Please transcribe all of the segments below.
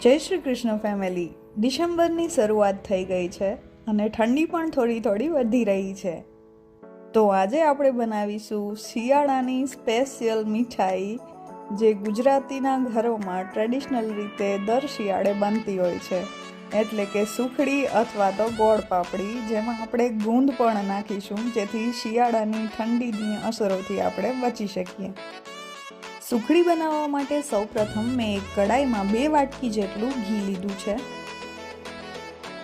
જય શ્રી કૃષ્ણ ફેમિલી. ડિસેમ્બરની શરૂઆત થઈ ગઈ છે અને ઠંડી પણ થોડી થોડી વધી રહી છે. તો આજે આપણે બનાવીશું શિયાળાની સ્પેશિયલ મીઠાઈ, જે ગુજરાતીના ઘરોમાં ટ્રેડિશનલ રીતે દર શિયાળે બનતી હોય છે, એટલે કે સુખડી અથવા તો ગોળ પાપડી, જેમાં આપણે ગુંદ પણ નાખીશું, જેથી શિયાળાની ઠંડીની અસરોથી આપણે બચી શકીએ. સુખડી બનાવવા માટે સૌપ્રથમ મેં એક કડાઈમાં 2 વાટકી જેટલું ઘી લીધું છે.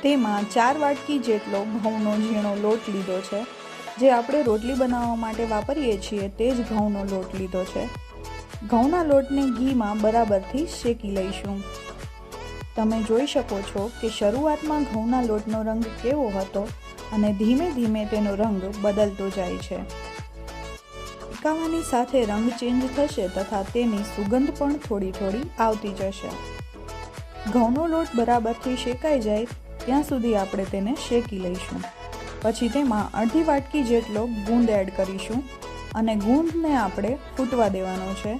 તેમાં 4 વાટકી જેટલો ઘઉંનો ઝીણો લોટ લીધો છે. જે આપણે રોટલી બનાવવા માટે વાપરીએ છીએ તે જ ઘઉંનો લોટ લીધો છે. ઘઉંના લોટને ઘીમાં બરાબરથી શેકી લઈશું. તમે જોઈ શકો છો કે શરૂઆતમાં ઘઉંના લોટનો રંગ કેવો હતો અને ધીમે ધીમે તેનો રંગ બદલતો જાય છે. શેકાવાની સાથે રંગ ચેન્જ થશે તથા તેની સુગંધ પણ થોડી થોડી આવતી જશે. ઘઉંનો લોટ બરાબરથી શેકાઈ જાય ત્યાં સુધી આપણે તેને શેકી લઈશું. પછી તેમાં અડધી વાટકી જેટલો ગુંદ એડ કરીશું અને ગુંદને આપણે ફૂટવા દેવાનો છે.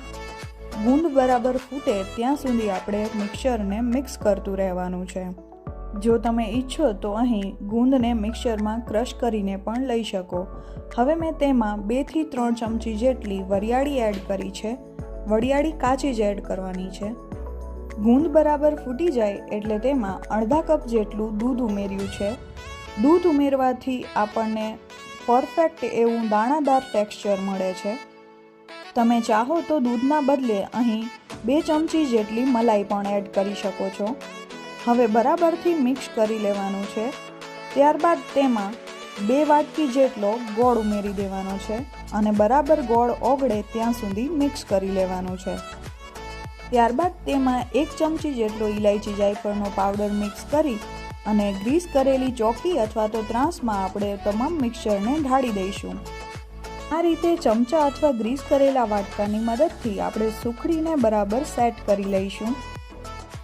ગુંદ બરાબર ફૂટે ત્યાં સુધી આપણે મિક્સરને મિક્સ કરતું રહેવાનું છે. જો તમે ઈચ્છો તો અહીં ગુંદને મિક્સરમાં ક્રશ કરીને પણ લઈ શકો. હવે મેં તેમાં 2 થી 3 ચમચી જેટલી વરિયાળી એડ કરી છે. વરિયાળી કાચી જ એડ કરવાની છે. ગુંદ બરાબર ફૂટી જાય એટલે તેમાં અડધા કપ જેટલું દૂધ ઉમેર્યું છે. દૂધ ઉમેરવાથી આપણને પરફેક્ટ એવું દાણાદાર ટેક્સચર મળે છે. તમે ચાહો તો દૂધના બદલે અહીં 2 ચમચી જેટલી મલાઈ પણ એડ કરી શકો છો. હવે બરાબરથી મિક્સ કરી લેવાનું છે. ત્યારબાદ તેમાં 2 વાટકી જેટલો ગોળ ઉમેરી દેવાનો છે અને બરાબર ગોળ ઓગળે ત્યાં સુધી મિક્સ કરી લેવાનું છે. ત્યારબાદ તેમાં 1 ચમચી જેટલો ઇલાયચી જાયફળનો પાવડર મિક્સ કરી અને ગ્રીસ કરેલી ચોકી અથવા તો ત્રાસમાં આપણે તમામ મિક્સરને ઢાળી દઈશું. આ રીતે ચમચા અથવા ગ્રીસ કરેલા વાટકાની મદદથી આપણે સુખડીને બરાબર સેટ કરી લઈશું.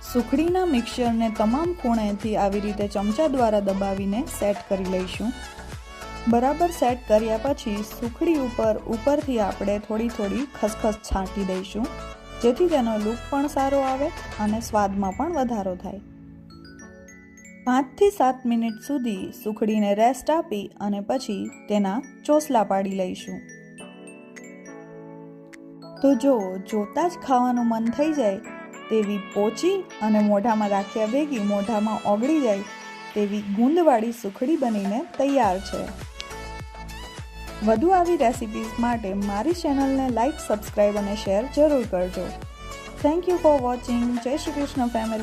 સુખડીના મિક્સરને તમામ ખૂણેથી આવી રીતે ચમચા દ્વારા દબાવીને સેટ કરી લઈશું. બરાબર સેટ કર્યા પછી સુખડી ઉપરથી આપણે થોડી થોડી ખસખસ છાંટી દઈશું, જેથી તેનો લુક પણ સારો આવે અને સ્વાદમાં પણ વધારો થાય. 5 થી 7 મિનિટ સુધી સુખડીને રેસ્ટ આપી અને પછી તેના ચોસલા પાડી લઈશું. તો જોતા જ ખાવાનું મન થઈ જાય તેવી પોચી અને મોઢામાં રાખ્યા ભેગી મોઢામાં ઓગળી જાય તેવી ગુંદવાળી સુખડી બનીને તૈયાર છે. વધુ આવી રેસિપીઝ માટે મારી ચેનલને લાઈક, સબસ્ક્રાઈબ અને શેર જરૂર કરજો. Thank you for watching. જય શ્રી કૃષ્ણ ફેમિલી.